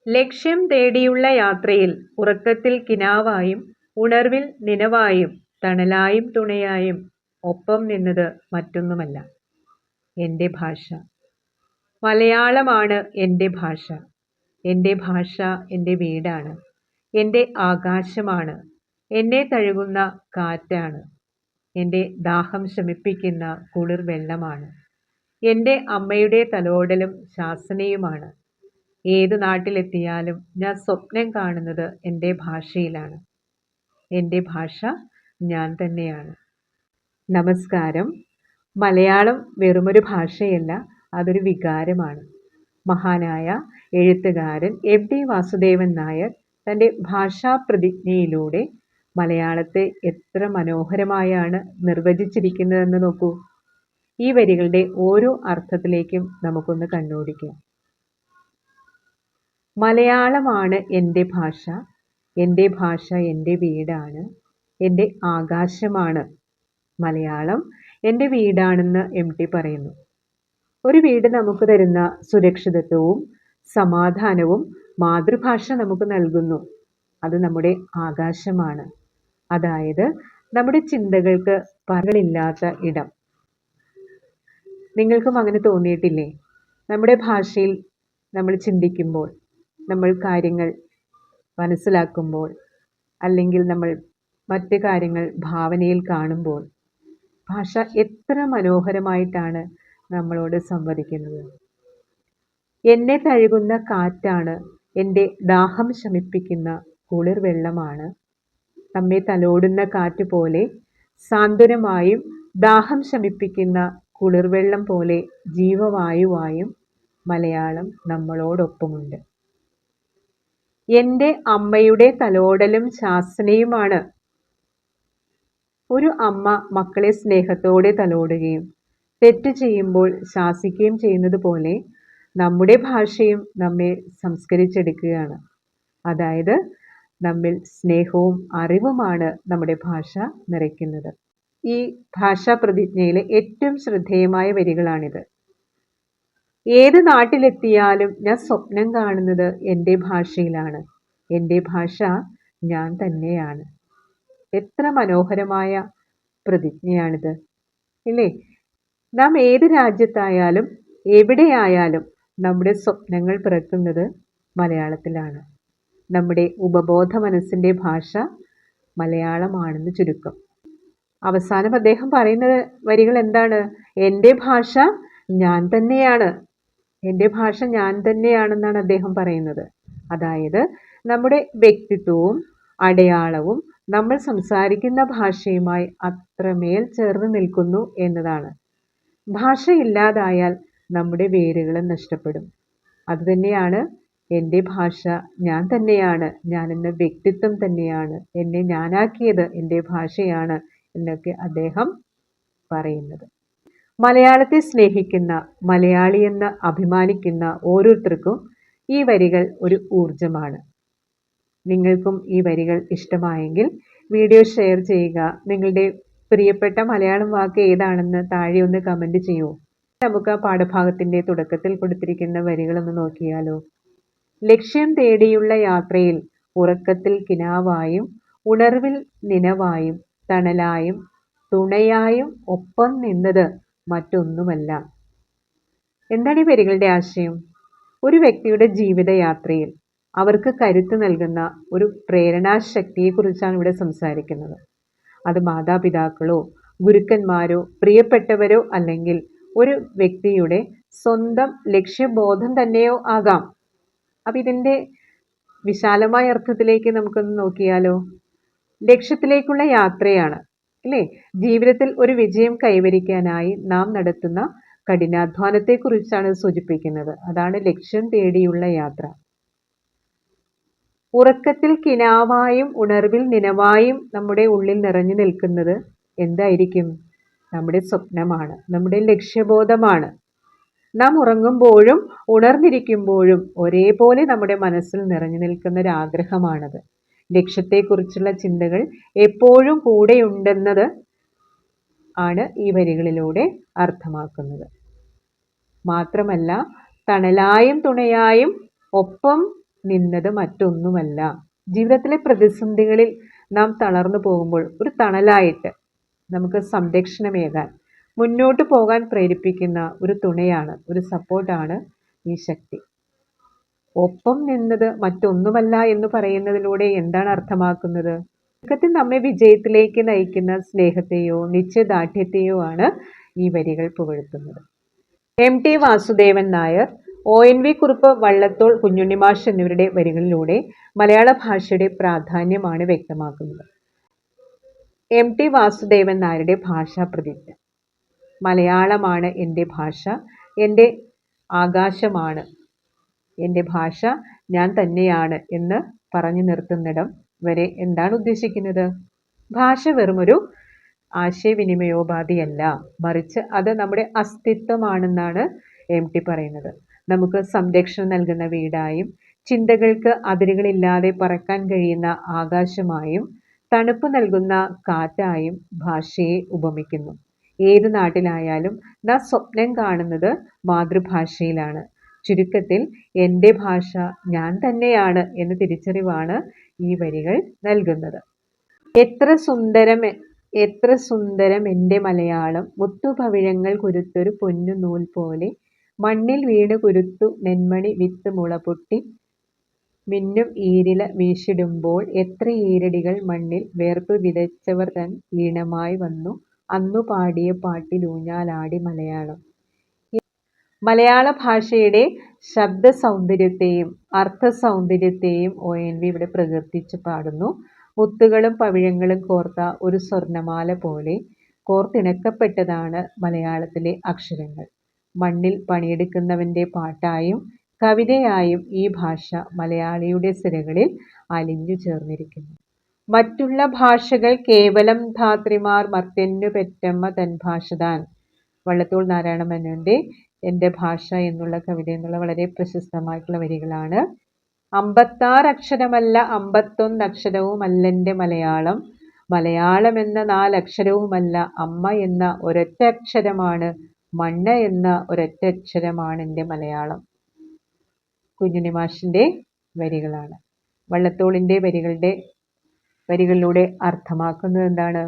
ലക്ഷ്യം തേടിയുള്ള യാത്രയിൽ ഉറക്കത്തിൽ കിനാവായും ഉണർവിൽ നിനവായും തണലായും തുണയായും ഒപ്പം നിന്നത് മറ്റൊന്നുമല്ല, എൻ്റെ ഭാഷ. മലയാളമാണ് എൻ്റെ ഭാഷ. എൻ്റെ ഭാഷ എൻ്റെ വീടാണ്, എൻ്റെ ആകാശമാണ്, എന്നെ തഴുകുന്ന കാറ്റാണ്, എൻ്റെ ദാഹം ശമിപ്പിക്കുന്ന കുളിർ വെള്ളമാണ്, എൻ്റെ അമ്മയുടെ തലോടലും ശാസനയുമാണ്. ഏത് നാട്ടിലെത്തിയാലും ഞാൻ സ്വപ്നം കാണുന്നത് എൻ്റെ ഭാഷയിലാണ്. എൻ്റെ ഭാഷ ഞാൻ തന്നെയാണ്. നമസ്കാരം. മലയാളം വെറുമൊരു ഭാഷയല്ല, അതൊരു വികാരമാണ്. മഹാനായ എഴുത്തുകാരൻ എം ടി വാസുദേവൻ നായർ തൻ്റെ ഭാഷാപ്രതിജ്ഞയിലൂടെ മലയാളത്തെ എത്ര മനോഹരമായാണ് നിർവചിച്ചിരിക്കുന്നതെന്ന് നോക്കൂ. ഈ വരികളുടെ ഓരോ അർത്ഥത്തിലേക്കും നമുക്കൊന്ന് കണ്ണോടിക്കാം. മലയാളമാണ് എൻ്റെ ഭാഷ. എൻ്റെ ഭാഷ എൻ്റെ വീടാണ്, എൻ്റെ ആകാശമാണ്. മലയാളം എൻ്റെ വീടാണെന്ന് എം ടി പറയുന്നു. ഒരു വീട് നമുക്ക് തരുന്ന സുരക്ഷിതത്വവും സമാധാനവും മാതൃഭാഷ നമുക്ക് നൽകുന്നു. അത് നമ്മുടെ ആകാശമാണ്, അതായത് നമ്മുടെ ചിന്തകൾക്ക് പറകളില്ലാത്ത ഇടം. നിങ്ങൾക്കും അങ്ങനെ തോന്നിയിട്ടില്ലേ? നമ്മുടെ ഭാഷയിൽ നമ്മൾ ചിന്തിക്കുമ്പോൾ, നമ്മൾ കാര്യങ്ങൾ മനസ്സിലാക്കുമ്പോൾ, അല്ലെങ്കിൽ നമ്മൾ മറ്റ് കാര്യങ്ങൾ ഭാവനയിൽ കാണുമ്പോൾ ഭാഷ എത്ര മനോഹരമായിട്ടാണ് നമ്മളോട് സംവദിക്കുന്നത്. എന്നെ തഴുകുന്ന കാറ്റാണ്, എൻ്റെ ദാഹം ശമിപ്പിക്കുന്ന കുളിർ വെള്ളമാണ്. നമ്മെ തലോടുന്ന കാറ്റ് പോലെ സാന്ത്വനമായും ദാഹം ശമിപ്പിക്കുന്ന കുളിർവെള്ളം പോലെ ജീവവായുവായും മലയാളം നമ്മളോടൊപ്പമുണ്ട്. എൻ്റെ അമ്മയുടെ തലോടലും ശാസനയുമാണ്. ഒരു അമ്മ മക്കളെ സ്നേഹത്തോടെ തലോടുകയും തെറ്റ് ചെയ്യുമ്പോൾ ശാസിക്കുകയും ചെയ്യുന്നത് പോലെ നമ്മുടെ ഭാഷയും നമ്മെ സംസ്കരിച്ചെടുക്കുകയാണ്. അതായത് നമ്മിൽ സ്നേഹവും അറിവുമാണ് നമ്മുടെ ഭാഷ നിറയ്ക്കുന്നത്. ഈ ഭാഷാ പ്രതിജ്ഞയിലെ ഏറ്റവും ശ്രദ്ധേയമായ വരികളാണിത്. ഏത് നാട്ടിലെത്തിയാലും ഞാൻ സ്വപ്നം കാണുന്നത് എൻ്റെ ഭാഷയിലാണ്. എൻ്റെ ഭാഷ ഞാൻ തന്നെയാണ്. എത്ര മനോഹരമായ പ്രതിജ്ഞയാണിത്, ഇല്ലേ? നാം ഏത് രാജ്യത്തായാലും എവിടെയായാലും നമ്മുടെ സ്വപ്നങ്ങൾ പിറക്കുന്നത് മലയാളത്തിലാണ്. നമ്മുടെ ഉപബോധ മനസ്സിൻ്റെ ഭാഷ മലയാളമാണെന്ന് ചുരുക്കം. അവസാനം അദ്ദേഹം പറയുന്ന വരികൾ എന്താണ്? എൻ്റെ ഭാഷ ഞാൻ തന്നെയാണ്. എൻ്റെ ഭാഷ ഞാൻ തന്നെയാണെന്നാണ് അദ്ദേഹം പറയുന്നത്. അതായത് നമ്മുടെ വ്യക്തിത്വവും അടയാളവും നമ്മൾ സംസാരിക്കുന്ന ഭാഷയുമായി അത്രമേൽ ചേർന്ന് നിൽക്കുന്നു എന്നതാണ്. ഭാഷ ഇല്ലാതായാൽ നമ്മുടെ വേരുകൾ നഷ്ടപ്പെടും. അതുതന്നെയാണ് എൻ്റെ ഭാഷ ഞാൻ തന്നെയാണ്, ഞാൻ എന്ന വ്യക്തിത്വം തന്നെയാണ്, എന്നെ ഞാനാക്കിയത് എൻ്റെ ഭാഷയാണ് എന്നൊക്കെ അദ്ദേഹം പറയുന്നത്. മലയാളത്തെ സ്നേഹിക്കുന്ന, മലയാളിയെന്ന് അഭിമാനിക്കുന്ന ഓരോരുത്തർക്കും ഈ വരികൾ ഒരു ഊർജമാണ്. നിങ്ങൾക്കും ഈ വരികൾ ഇഷ്ടമായെങ്കിൽ വീഡിയോ ഷെയർ ചെയ്യുക. നിങ്ങളുടെ പ്രിയപ്പെട്ട മലയാളം വാക്ക് ഏതാണെന്ന് താഴെ ഒന്ന് കമൻറ്റ് ചെയ്യൂ. നമുക്ക് ആ പാഠഭാഗത്തിൻ്റെ തുടക്കത്തിൽ കൊടുത്തിരിക്കുന്ന വരികളൊന്ന് നോക്കിയാലോ. ലക്ഷ്യം തേടിയുള്ള യാത്രയിൽ ഉറക്കത്തിൽ കിനാവായും ഉണർവിൽ നിനവായും തണലായും തുണയായും ഒപ്പം നിന്നത് മറ്റൊന്നുമല്ല. എന്താണ് ഈ വരികളുടെ ആശയം? ഒരു വ്യക്തിയുടെ ജീവിതയാത്രയിൽ അവർക്ക് കരുത്ത് നൽകുന്ന ഒരു പ്രേരണാശക്തിയെക്കുറിച്ചാണ് ഇവിടെ സംസാരിക്കുന്നത്. അത് മാതാപിതാക്കളോ ഗുരുക്കന്മാരോ പ്രിയപ്പെട്ടവരോ അല്ലെങ്കിൽ ഒരു വ്യക്തിയുടെ സ്വന്തം ലക്ഷ്യബോധം തന്നെയോ ആകാം. അപ്പം ഇതിൻ്റെ വിശാലമായ അർത്ഥത്തിലേക്ക് നമുക്കൊന്ന് നോക്കിയാലോ. ലക്ഷ്യത്തിലേക്കുള്ള യാത്രയാണ്, അല്ലേ? ജീവിതത്തിൽ ഒരു വിജയം കൈവരിക്കാനായി നാം നടത്തുന്ന കഠിനാധ്വാനത്തെക്കുറിച്ചാണ് സൂചിപ്പിക്കുന്നത്. അതാണ് ലക്ഷ്യം തേടിയുള്ള യാത്ര. ഉറക്കത്തിൽ കിനാവായും ഉണർവിൽ നിനവായും നമ്മുടെ ഉള്ളിൽ നിറഞ്ഞു നിൽക്കുന്നത് എന്തായിരിക്കും? നമ്മുടെ സ്വപ്നമാണ്, നമ്മുടെ ലക്ഷ്യബോധമാണ്. നാം ഉറങ്ങുമ്പോഴും ഉണർന്നിരിക്കുമ്പോഴും ഒരേപോലെ നമ്മുടെ മനസ്സിൽ നിറഞ്ഞു നിൽക്കുന്ന ഒരു ആഗ്രഹമാണത്. ലക്ഷ്യത്തെക്കുറിച്ചുള്ള ചിന്തകൾ എപ്പോഴും കൂടെയുണ്ടെന്നത് ആണ് ഈ വരികളിലൂടെ അർത്ഥമാക്കുന്നത്. മാത്രമല്ല തണലായും തുണയായും ഒപ്പം നിന്നത് മറ്റൊന്നുമല്ല. ജീവിതത്തിലെ പ്രതിസന്ധികളിൽ നാം തളർന്നു പോകുമ്പോൾ ഒരു തണലായിട്ട് നമുക്ക് സംരക്ഷണമേകാൻ, മുന്നോട്ട് പോകാൻ പ്രേരിപ്പിക്കുന്ന ഒരു തുണയാണ്, ഒരു സപ്പോർട്ടാണ് ഈ ശക്തി. ഒപ്പം നിന്നത് മറ്റൊന്നുമല്ല എന്ന് പറയുന്നതിലൂടെ എന്താണ് അർത്ഥമാക്കുന്നത്? ചുരുക്കത്തിൽ നമ്മെ വിജയത്തിലേക്ക് നയിക്കുന്ന സ്നേഹത്തെയോ നിശ്ചയദാർഢ്യത്തെയോ ആണ് ഈ വരികൾ പുകഴ്ത്തുന്നത്. MT വാസുദേവൻ നായർ, ONV കുറുപ്പ്, വള്ളത്തോൾ കുഞ്ഞുണ്ണിമാഷ് എന്നിവരുടെ വരികളിലൂടെ മലയാള ഭാഷയുടെ പ്രാധാന്യമാണ് വ്യക്തമാക്കുന്നത്. MT വാസുദേവൻ നായരുടെ ഭാഷാ പ്രതിജ്ഞ: മലയാളമാണ് എൻ്റെ ഭാഷ, എൻ്റെ ആകാശമാണ്, എൻ്റെ ഭാഷ ഞാൻ തന്നെയാണ് എന്ന് പറഞ്ഞു നിർത്തുന്നിടം വരെ എന്താണ് ഉദ്ദേശിക്കുന്നത്? ഭാഷ വെറുമൊരു ആശയവിനിമയോപാധിയല്ല, മറിച്ച് അത് നമ്മുടെ അസ്തിത്വമാണെന്നാണ് MT പറയുന്നത്. നമുക്ക് സംരക്ഷണം നൽകുന്ന വീടായും, ചിന്തകൾക്ക് അതിരുകളില്ലാതെ പറക്കാൻ കഴിയുന്ന ആകാശമായും, തണുപ്പ് നൽകുന്ന കാറ്റായും ഭാഷയെ ഉപമിക്കുന്നു. ഏത് നാട്ടിലായാലും നാം സ്വപ്നം കാണുന്നത് മാതൃഭാഷയിലാണ്. ചുരുക്കത്തിൽ എൻ്റെ ഭാഷ ഞാൻ തന്നെയാണ് എന്ന തിരിച്ചറിവാണ് ഈ വരികൾ നൽകുന്നത്. എത്ര സുന്ദരം എൻ്റെ മലയാളം, മുത്തുപവിഴങ്ങൾ കുരുത്തൊരു പൊന്നു നൂൽ പോലെ, മണ്ണിൽ വീണ് കുരുത്തു നെന്മണി വിത്ത് മുളപൊട്ടി മിന്നും ഈരില വീശിടുമ്പോൾ, എത്ര ഈരടികൾ മണ്ണിൽ വേർപ്പ് വിതച്ചവർ തൻ ഈണമായി വന്നു അന്നു പാടിയ പാട്ടിലൂഞ്ഞാലാടി മലയാളം. മലയാള ഭാഷയുടെ ശബ്ദ സൗന്ദര്യത്തെയും അർത്ഥ സൗന്ദര്യത്തെയും ONV ഇവിടെ പ്രകീർത്തിച്ച് പാടുന്നു. മുത്തുകളും പവിഴങ്ങളും കോർത്ത ഒരു സ്വർണമാല പോലെ കോർത്തിണക്കപ്പെട്ടതാണ് മലയാളത്തിലെ അക്ഷരങ്ങൾ. മണ്ണിൽ പണിയെടുക്കുന്നവൻ്റെ പാട്ടായും കവിതയായും ഈ ഭാഷ മലയാളിയുടെ സിരകളിൽ അലിഞ്ഞു ചേർന്നിരിക്കുന്നു. മറ്റുള്ള ഭാഷകൾ കേവലം ധാത്രിമാർ മർത്യന്നു പെറ്റമ്മ തൻ ഭാഷ താൻ. വള്ളത്തോൾ നാരായണ മേനോന്റെ എൻ്റെ ഭാഷ എന്നുള്ള കവിത എന്നുള്ള വളരെ പ്രശസ്തമായിട്ടുള്ള വരികളാണ്. 56 അക്ഷരമല്ല 51 അക്ഷരവുമല്ലെൻ്റെ മലയാളം, മലയാളം എന്ന 4 അക്ഷരവുമല്ല, അമ്മ എന്ന ഒരൊറ്റ അക്ഷരമാണ്, മണ്ണ് എന്ന ഒരൊറ്റ അക്ഷരമാണ് എൻ്റെ മലയാളം. കുഞ്ഞുണ്ണിമാഷിൻ്റെ വരികളാണ്. വള്ളത്തോളിൻ്റെ വരികളിലൂടെ അർത്ഥമാക്കുന്നത് എന്താണ്?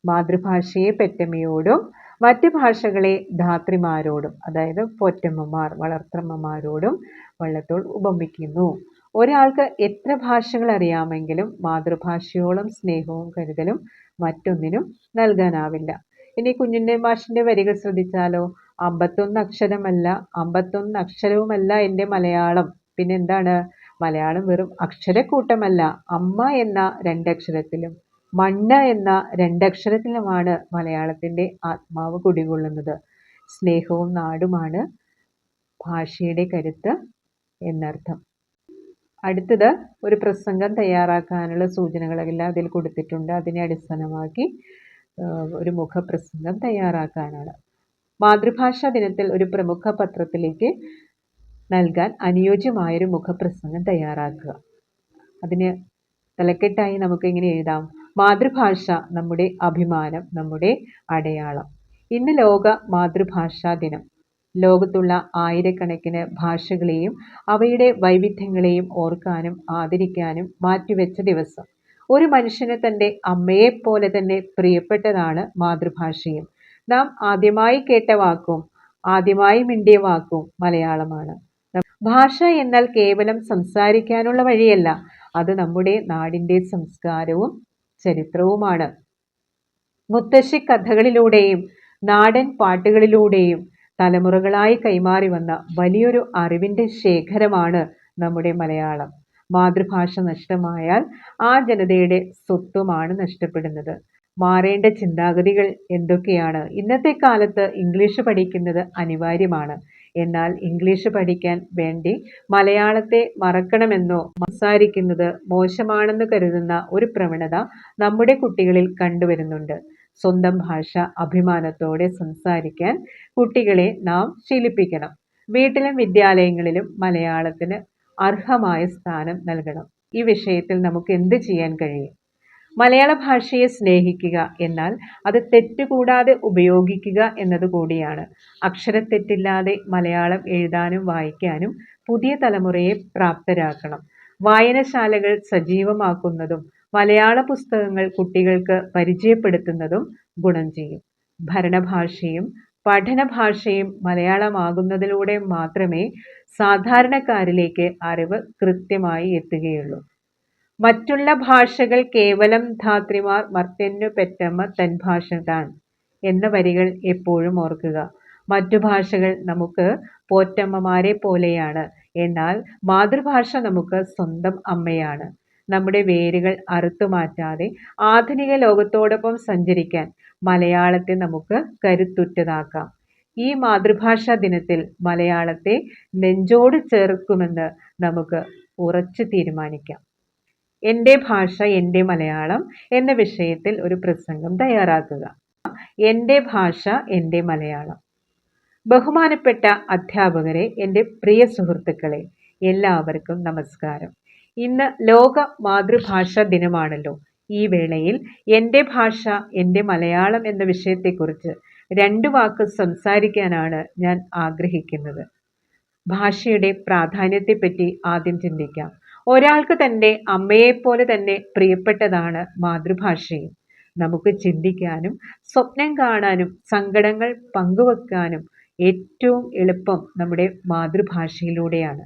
മാതൃഭാഷയെ പെറ്റമ്മയോടും മറ്റ് ഭാഷകളെ ധാത്രിമാരോടും, അതായത് പോറ്റമ്മമാർ, വളർത്തമ്മമാരോടും വള്ളത്തോൾ ഉപമിക്കുന്നു. ഒരാൾക്ക് എത്ര ഭാഷകൾ അറിയാമെങ്കിലും മാതൃഭാഷയോളം സ്നേഹവും കരുതലും മറ്റൊന്നിനും നൽകാനാവില്ല. ഇനി കുഞ്ഞുണ്ണി മാഷിൻ്റെ വരികൾ ശ്രദ്ധിച്ചാലോ? 51 അക്ഷരമല്ല 51 അക്ഷരവുമല്ല എൻ്റെ മലയാളം. പിന്നെന്താണ്? മലയാളം വെറും അക്ഷരക്കൂട്ടമല്ല, അമ്മ എന്ന 2 അക്ഷരത്തിലും മണ്ണ് എന്ന 2 അക്ഷരത്തിലുമാണ് മലയാളത്തിൻ്റെ ആത്മാവ് കുടികൊള്ളുന്നത്. സ്നേഹവും നാടുമാണ് ഭാഷയുടെ കരുത്ത് എന്നർത്ഥം. അടുത്തത് ഒരു പ്രസംഗം തയ്യാറാക്കാനുള്ള സൂചനകളെല്ലാം അതിൽ കൊടുത്തിട്ടുണ്ട്. അതിനെ അടിസ്ഥാനമാക്കി ഒരു മുഖപ്രസംഗം തയ്യാറാക്കാനാണ്. മാതൃഭാഷാ ദിനത്തിൽ ഒരു പ്രമുഖ പത്രത്തിലേക്ക് നൽകാൻ അനുയോജ്യമായൊരു മുഖപ്രസംഗം തയ്യാറാക്കുക. അതിന് തലക്കെട്ടായി നമുക്ക് ഇങ്ങനെ എഴുതാം: മാതൃഭാഷ നമ്മുടെ അഭിമാനം, നമ്മുടെ അടയാളം. ഇന്ന് ലോക മാതൃഭാഷാ ദിനം. ലോകത്തുള്ള ആയിരക്കണക്കിന് ഭാഷകളെയും അവയുടെ വൈവിധ്യങ്ങളെയും ഓർക്കാനും ആദരിക്കാനും മാറ്റിവെച്ച ദിവസം. ഒരു മനുഷ്യന് തൻ്റെ അമ്മയെപ്പോലെ തന്നെ പ്രിയപ്പെട്ടതാണ് മാതൃഭാഷയും. നാം ആദ്യമായി കേട്ട വാക്കും ആദ്യമായി മിണ്ടിയ വാക്കും മലയാളമാണ്. ഭാഷ എന്നാൽ കേവലം സംസാരിക്കാനുള്ള വഴിയല്ല, അത് നമ്മുടെ നാടിൻ്റെ സംസ്കാരവും ചരിത്രവുമാണ്. മുത്തശ്ശി കഥകളിലൂടെയും നാടൻ പാട്ടുകളിലൂടെയും തലമുറകളായി കൈമാറി വന്ന വലിയൊരു അറിവിൻ്റെ ശേഖരമാണ് നമ്മുടെ മലയാളം. മാതൃഭാഷ നഷ്ടമായാൽ ആ ജനതയുടെ സ്വത്വമാണ് നഷ്ടപ്പെടുന്നത്. മാറേണ്ട ചിന്താഗതികൾ എന്തൊക്കെയാണ്? ഇന്നത്തെ കാലത്ത് ഇംഗ്ലീഷ് പഠിക്കുന്നത് അനിവാര്യമാണ്. എന്നാൽ ഇംഗ്ലീഷ് പഠിക്കാൻ വേണ്ടി മലയാളത്തെ മറക്കണമെന്നോ സംസാരിക്കുന്നത് മോശമാണെന്ന് കരുതുന്ന ഒരു പ്രവണത നമ്മുടെ കുട്ടികളിൽ കണ്ടുവരുന്നുണ്ട്. സ്വന്തം ഭാഷ അഭിമാനത്തോടെ സംസാരിക്കാൻ കുട്ടികളെ നാം ശീലിപ്പിക്കണം. വീട്ടിലും വിദ്യാലയങ്ങളിലും മലയാളത്തിന് അർഹമായ സ്ഥാനം നൽകണം. ഈ വിഷയത്തിൽ നമുക്ക് എന്ത് ചെയ്യാൻ കഴിയും? മലയാള ഭാഷയെ സ്നേഹിക്കുക എന്നാൽ അത് തെറ്റുകൂടാതെ ഉപയോഗിക്കുക എന്നതുകൂടിയാണ്. അക്ഷരത്തെറ്റില്ലാതെ മലയാളം എഴുതാനും വായിക്കാനും പുതിയ തലമുറയെ പ്രാപ്തരാക്കണം. വായനശാലകൾ സജീവമാക്കുന്നതും മലയാള പുസ്തകങ്ങൾ കുട്ടികൾക്ക് പരിചയപ്പെടുത്തുന്നതും ഗുണം ചെയ്യും. ഭരണഭാഷയും പഠനഭാഷയും മലയാളമാകുന്നതിലൂടെ മാത്രമേ സാധാരണക്കാരിലേക്ക് അറിവ് കൃത്യമായി എത്തുകയുള്ളൂ. മറ്റുള്ള ഭാഷകൾ കേവലം ധാത്രിമാർ മർത്യനു പെറ്റമ്മ തൻ ഭാഷ താൻ എന്ന വരികൾ എപ്പോഴും ഓർക്കുക. മറ്റു ഭാഷകൾ നമുക്ക് പോറ്റമ്മമാരെ പോലെയാണ്. എന്നാൽ മാതൃഭാഷ നമുക്ക് സ്വന്തം അമ്മയാണ്. നമ്മുടെ വേരുകൾ അറുത്തുമാറ്റാതെ ആധുനിക ലോകത്തോടൊപ്പം സഞ്ചരിക്കാൻ മലയാളത്തെ നമുക്ക് കരുത്തുറ്റതാക്കാം. ഈ മാതൃഭാഷാ ദിനത്തിൽ മലയാളത്തെ നെഞ്ചോട് ചേർക്കുമെന്ന് നമുക്ക് ഉറച്ചു തീരുമാനിക്കാം. എൻ്റെ ഭാഷ എൻ്റെ മലയാളം എന്ന വിഷയത്തിൽ ഒരു പ്രസംഗം തയ്യാറാക്കുക. എൻ്റെ ഭാഷ എൻ്റെ മലയാളം. ബഹുമാനപ്പെട്ട അധ്യാപകരെ, എൻ്റെ പ്രിയ സുഹൃത്തുക്കളെ, എല്ലാവർക്കും നമസ്കാരം. ഇന്ന് ലോക മാതൃഭാഷാ ദിനമാണല്ലോ. ഈ വേളയിൽ എൻ്റെ ഭാഷ എൻ്റെ മലയാളം എന്ന വിഷയത്തെക്കുറിച്ച് 2 വാക്ക് സംസാരിക്കാനാണ് ഞാൻ ആഗ്രഹിക്കുന്നത്. ഭാഷയുടെ പ്രാധാന്യത്തെപ്പറ്റി ആദ്യം ചിന്തിക്കാം. ഒരാൾക്ക് തൻ്റെ അമ്മയെപ്പോലെ തന്നെ പ്രിയപ്പെട്ടതാണ് മാതൃഭാഷയും. നമുക്ക് ചിന്തിക്കാനും സ്വപ്നം കാണാനും സങ്കടങ്ങൾ പങ്കുവെക്കാനും ഏറ്റവും എളുപ്പം നമ്മുടെ മാതൃഭാഷയിലൂടെയാണ്.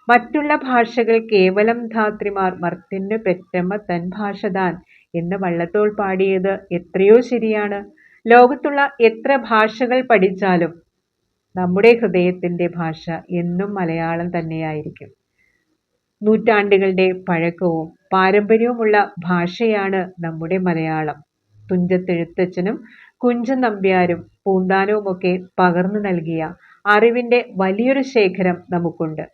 മറ്റുള്ള ഭാഷകൾ കേവലം ധാത്രിമാർ മർത്യനു പെറ്റമ്മ തൻ ഭാഷ താൻ എന്ന് വള്ളത്തോൾ പാടിയത് എത്രയോ ശരിയാണ്. ലോകത്തുള്ള എത്ര ഭാഷകൾ പഠിച്ചാലും നമ്മുടെ ഹൃദയത്തിൻ്റെ ഭാഷ എന്നും മലയാളം തന്നെയായിരിക്കും. നൂറ്റാണ്ടുകളുടെ പഴക്കവും പാരമ്പര്യവുമുള്ള ഭാഷയാണ് നമ്മുടെ മലയാളം. തുഞ്ചത്തെഴുത്തച്ഛനും കുഞ്ചൻ നമ്പ്യാരും പൂന്താനവുമൊക്കെ പകർന്നു നൽകിയ അറിവിൻ്റെ വലിയൊരു ശേഖരം നമുക്കുണ്ട്.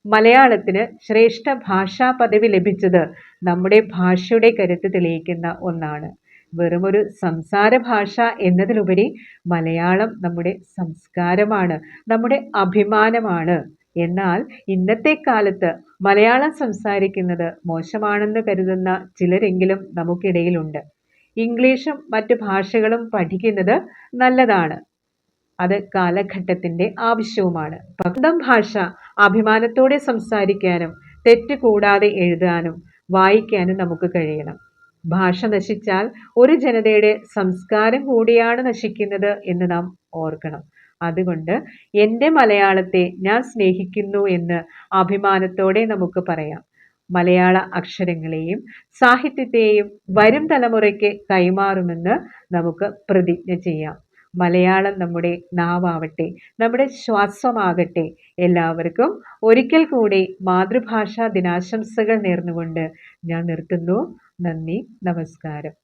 മലയാളത്തിന് ശ്രേഷ്ഠ ഭാഷാ പദവി ലഭിച്ചത് നമ്മുടെ ഭാഷയുടെ കരുത്ത് തെളിയിക്കുന്ന ഒന്നാണ്. വെറുമൊരു സംസാര ഭാഷ എന്നതിലുപരി മലയാളം നമ്മുടെ സംസ്കാരമാണ്, നമ്മുടെ അഭിമാനമാണ്. എന്നാൽ ഇന്നത്തെ കാലത്ത് മലയാളം സംസാരിക്കുന്നത് മോശമാണെന്ന് കരുതുന്ന ചിലരെങ്കിലും നമുക്കിടയിലുണ്ട്. ഇംഗ്ലീഷും മറ്റു ഭാഷകളും പഠിക്കുന്നത് നല്ലതാണ്. അത് കാലഘട്ടത്തിൻ്റെ ആവശ്യവുമാണ്. സ്വന്തം ഭാഷ അഭിമാനത്തോടെ സംസാരിക്കാനും തെറ്റ് കൂടാതെ എഴുതാനും വായിക്കാനും നമുക്ക് കഴിയണം. ഭാഷ നശിച്ചാൽ ഒരു ജനതയുടെ സംസ്കാരം കൂടിയാണ് നശിക്കുന്നത് എന്ന് നാം ഓർക്കണം. അതുകൊണ്ട് എൻ്റെ മലയാളത്തെ ഞാൻ സ്നേഹിക്കുന്നു എന്ന് അഭിമാനത്തോടെ നമുക്ക് പറയാം. മലയാള അക്ഷരങ്ങളെയും സാഹിത്യത്തെയും വരും തലമുറയ്ക്ക് കൈമാറുമെന്ന് നമുക്ക് പ്രതിജ്ഞ ചെയ്യാം. മലയാളം നമ്മുടെ നാവാവട്ടെ, നമ്മുടെ ശ്വാസമാകട്ടെ. എല്ലാവർക്കും ഒരിക്കൽ കൂടി മാതൃഭാഷാ ദിനാശംസകൾ നേർന്നുകൊണ്ട് ഞാൻ നിർത്തുന്നു. നന്ദി, നമസ്കാരം.